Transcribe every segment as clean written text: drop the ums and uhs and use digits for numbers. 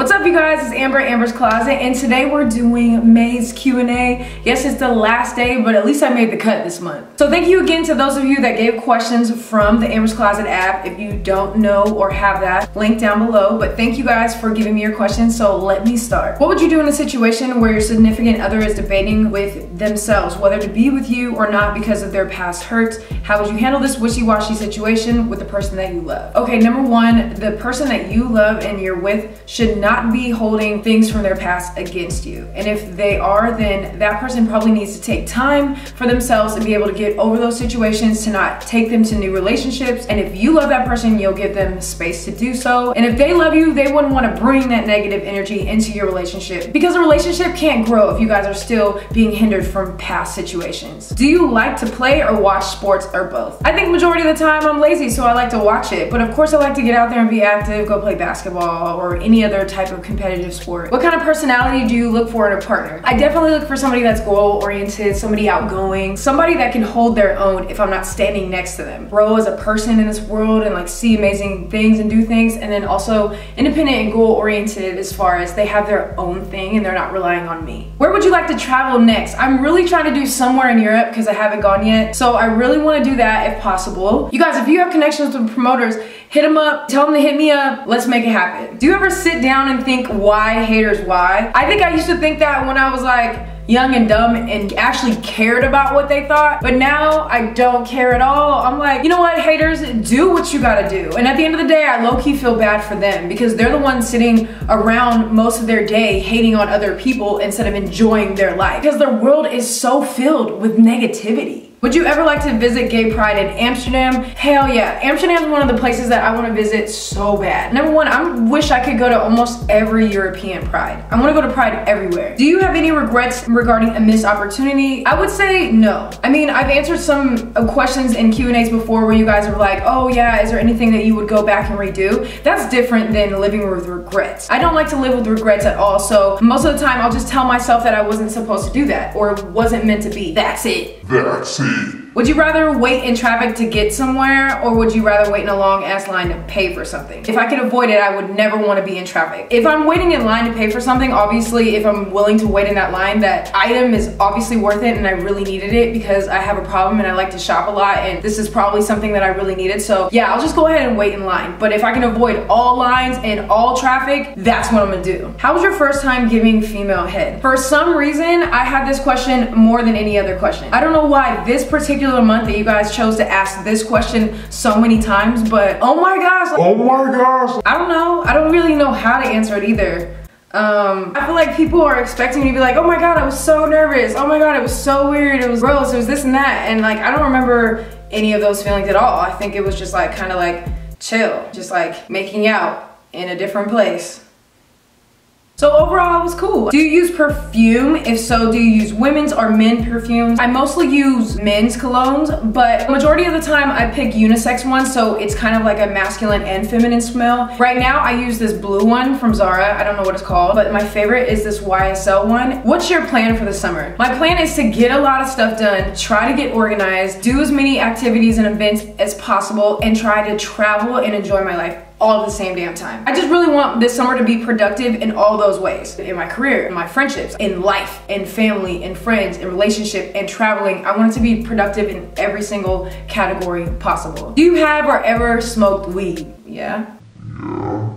What's up, you guys? It's Amber, Amber's Closet, and today we're doing May's Q&A. Yes, it's the last day, but at least I made the cut this month. So thank you again to those of you that gave questions from the Amber's Closet app. If you don't know or have that, link down below. But thank you guys for giving me your questions, so let me start. What would you do in a situation where your significant other is debating with themselves whether to be with you or not because of their past hurts? How would you handle this wishy-washy situation with the person that you love? Okay, number one, the person that you love and you're with should not be holding things from their past against you. And if they are, then that person probably needs to take time for themselves to be able to get over those situations, to not take them to new relationships. And if you love that person, you'll give them space to do so. And if they love you, they wouldn't want to bring that negative energy into your relationship, because a relationship can't grow if you guys are still being hindered from past situations. Do you like to play or watch sports, or both? I think majority of the time I'm lazy, so I like to watch it. But of course I like to get out there and be active, go play basketball or any other type of competitive sport. What kind of personality do you look for in a partner? I definitely look for somebody that's goal-oriented, somebody outgoing, somebody that can hold their own if I'm not standing next to them. Grow as a person in this world and like see amazing things and do things, and then also independent and goal-oriented as far as they have their own thing and they're not relying on me. Where would you like to travel next? I'm really trying to do somewhere in Europe because I haven't gone yet, so I really want to do that if possible. You guys, if you have connections with promoters, hit them up, tell them to hit me up, let's make it happen. Do you ever sit down and think, why haters, why? I think I used to think that when I was like young and dumb and actually cared about what they thought, but now I don't care at all. I'm like, you know what, haters, do what you gotta do. And at the end of the day, I low-key feel bad for them because they're the ones sitting around most of their day hating on other people instead of enjoying their life, because their world is so filled with negativity. Would you ever like to visit gay pride in Amsterdam? Hell yeah. Amsterdam is one of the places that I want to visit so bad. Number one, I wish I could go to almost every European pride. I want to go to pride everywhere. Do you have any regrets regarding a missed opportunity? I would say no. I mean, I've answered some questions in Q&As before where you guys were like, oh yeah, is there anything that you would go back and redo? That's different than living with regrets. I don't like to live with regrets at all, so most of the time I'll just tell myself that I wasn't supposed to do that or it wasn't meant to be. That's it. That's it. Would you rather wait in traffic to get somewhere, or would you rather wait in a long ass line to pay for something? If I could avoid it, I would never want to be in traffic. If I'm waiting in line to pay for something, obviously if I'm willing to wait in that line, that item is obviously worth it and I really needed it because I have a problem and I like to shop a lot and this is probably something that I really needed. So yeah, I'll just go ahead and wait in line. But if I can avoid all lines and all traffic, that's what I'm gonna do. How was your first time giving female head? For some reason, I had this question more than any other question. I don't know why this particular month that you guys chose to ask this question so many times, but oh my gosh. Oh my gosh. I don't know. I don't really know how to answer it either. I feel like people are expecting me to be like, oh my god, I was so nervous. Oh my god, it was so weird. It was gross. It was this and that. And like, I don't remember any of those feelings at all. I think it was just like kind of like chill, just like making out in a different place. So overall, it was cool. Do you use perfume? If so, do you use women's or men perfumes? I mostly use men's colognes, but the majority of the time I pick unisex ones, so it's kind of like a masculine and feminine smell. Right now, I use this blue one from Zara. I don't know what it's called, but my favorite is this YSL one. What's your plan for the summer? My plan is to get a lot of stuff done, try to get organized, do as many activities and events as possible, and try to travel and enjoy my life all at the same damn time. I just really want this summer to be productive in all those ways. In my career, in my friendships, in life, in family, in friends, in relationship, and traveling. I want it to be productive in every single category possible. Do you have or ever smoked weed? Yeah? Yeah.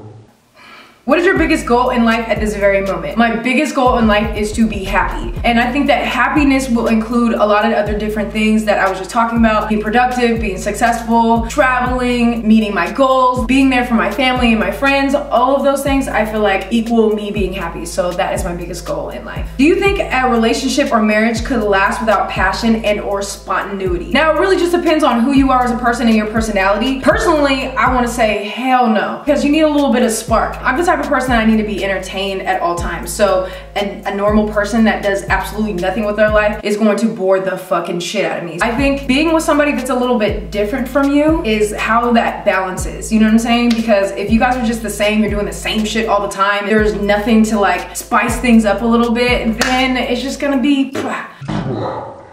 What is your biggest goal in life at this very moment? My biggest goal in life is to be happy. And I think that happiness will include a lot of other different things that I was just talking about. Being productive, being successful, traveling, meeting my goals, being there for my family and my friends. All of those things I feel like equal me being happy. So that is my biggest goal in life. Do you think a relationship or marriage could last without passion and or spontaneity? Now it really just depends on who you are as a person and your personality. Personally, I want to say hell no, because you need a little bit of spark. I'm the type of person that I need to be entertained at all times. So a normal person that does absolutely nothing with their life is going to bore the fucking shit out of me. I think being with somebody that's a little bit different from you is how that balance is. You know what I'm saying? Because if you guys are just the same, you're doing the same shit all the time, there's nothing to like spice things up a little bit, then it's just gonna be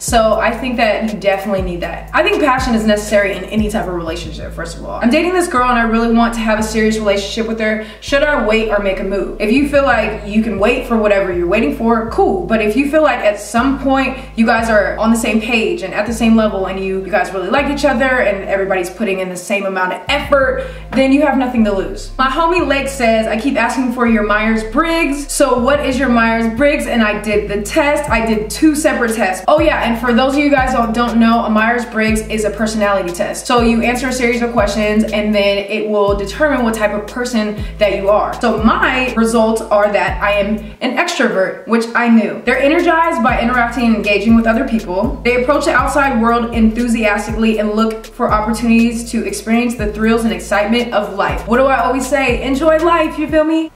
So I think that you definitely need that. I think passion is necessary in any type of relationship, first of all. I'm dating this girl and I really want to have a serious relationship with her. Should I wait or make a move? If you feel like you can wait for whatever you're waiting for, cool. But if you feel like at some point you guys are on the same page and at the same level and you guys really like each other and everybody's putting in the same amount of effort, then you have nothing to lose. My homie Lake says, I keep asking for your Myers-Briggs. So what is your Myers-Briggs? And I did the test. I did 2 separate tests. Oh yeah, and for those of you guys who don't know, a Myers-Briggs is a personality test. So you answer a series of questions and then it will determine what type of person that you are. So my results are that I am an extrovert, which I knew. They're energized by interacting and engaging with other people. They approach the outside world enthusiastically and look for opportunities to experience the thrills and excitement of life. What do I always say? Enjoy life, you feel me?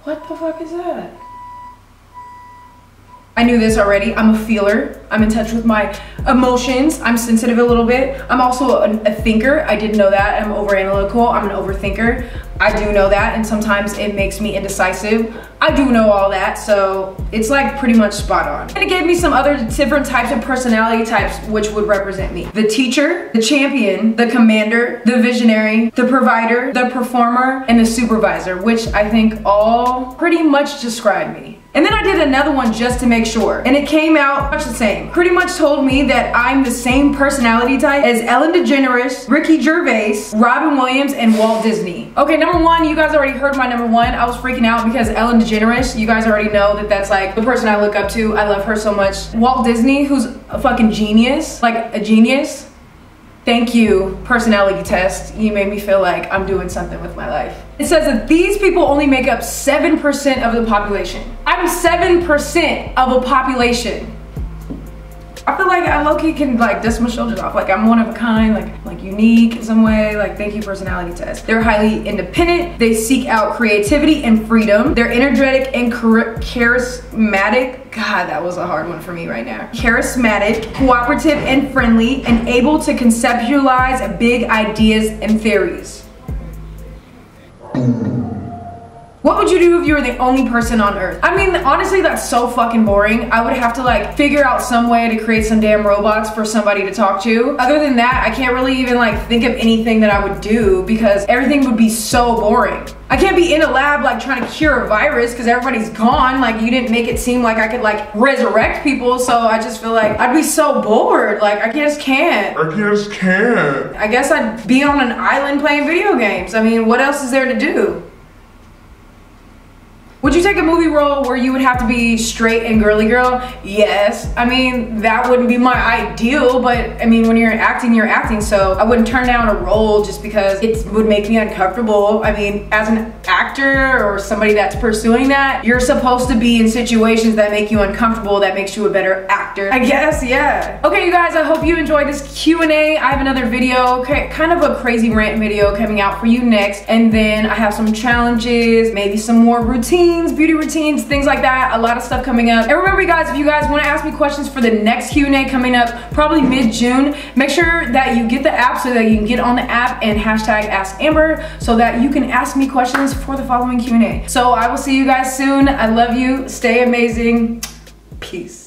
What the fuck is that? I knew this already. I'm a feeler. I'm in touch with my emotions. I'm sensitive a little bit. I'm also a thinker. I didn't know that. I'm overanalytical. I'm an overthinker. I do know that, and sometimes it makes me indecisive. I do know all that, so it's like pretty much spot on. And it gave me some other different types of personality types which would represent me. The teacher, the champion, the commander, the visionary, the provider, the performer, and the supervisor, which I think all pretty much describe me. And then I did another one just to make sure, and it came out much the same. Pretty much told me that I'm the same personality type as Ellen DeGeneres, Ricky Gervais, Robin Williams, and Walt Disney. Okay, number 1, you guys already heard my number 1. I was freaking out because Ellen DeGeneres, you guys already know that that's like the person I look up to. I love her so much. Walt Disney, who's a fucking genius, like a genius. Thank you, personality test. You made me feel like I'm doing something with my life. It says that these people only make up 7% of the population. I'm 7% of a population. I feel like I low-key can like dust my shoulders off. Like I'm one of a kind, like unique in some way. Like thank you, personality test. They're highly independent. They seek out creativity and freedom. They're energetic and charismatic. God, that was a hard one for me right now. Charismatic, cooperative and friendly, and able to conceptualize big ideas and theories. What would you do if you were the only person on earth? I mean, honestly, that's so fucking boring. I would have to like figure out some way to create some damn robots for somebody to talk to. Other than that, I can't really even like think of anything that I would do because everything would be so boring. I can't be in a lab like trying to cure a virus because everybody's gone. Like you didn't make it seem like I could like resurrect people. So I just feel like I'd be so bored. Like I just can't. I guess I'd be on an island playing video games. I mean, what else is there to do? Would you take a movie role where you would have to be straight and girly girl? Yes. I mean, that wouldn't be my ideal, but I mean, when you're acting, so I wouldn't turn down a role just because it would make me uncomfortable. I mean, as an actor or somebody that's pursuing that, you're supposed to be in situations that make you uncomfortable, that makes you a better actor. I guess, yeah. Okay, you guys, I hope you enjoyed this Q&A. I have another video, kind of a crazy rant video coming out for you next, and then I have some challenges, maybe some more routines, beauty routines, things like that. A lot of stuff coming up. And remember, you guys, if you guys want to ask me questions for the next Q&A coming up, probably mid-June, make sure that you get the app so that you can get on the app and hashtag Ask Amber so that you can ask me questions for the following Q&A. So I will see you guys soon. I love you. Stay amazing. Peace.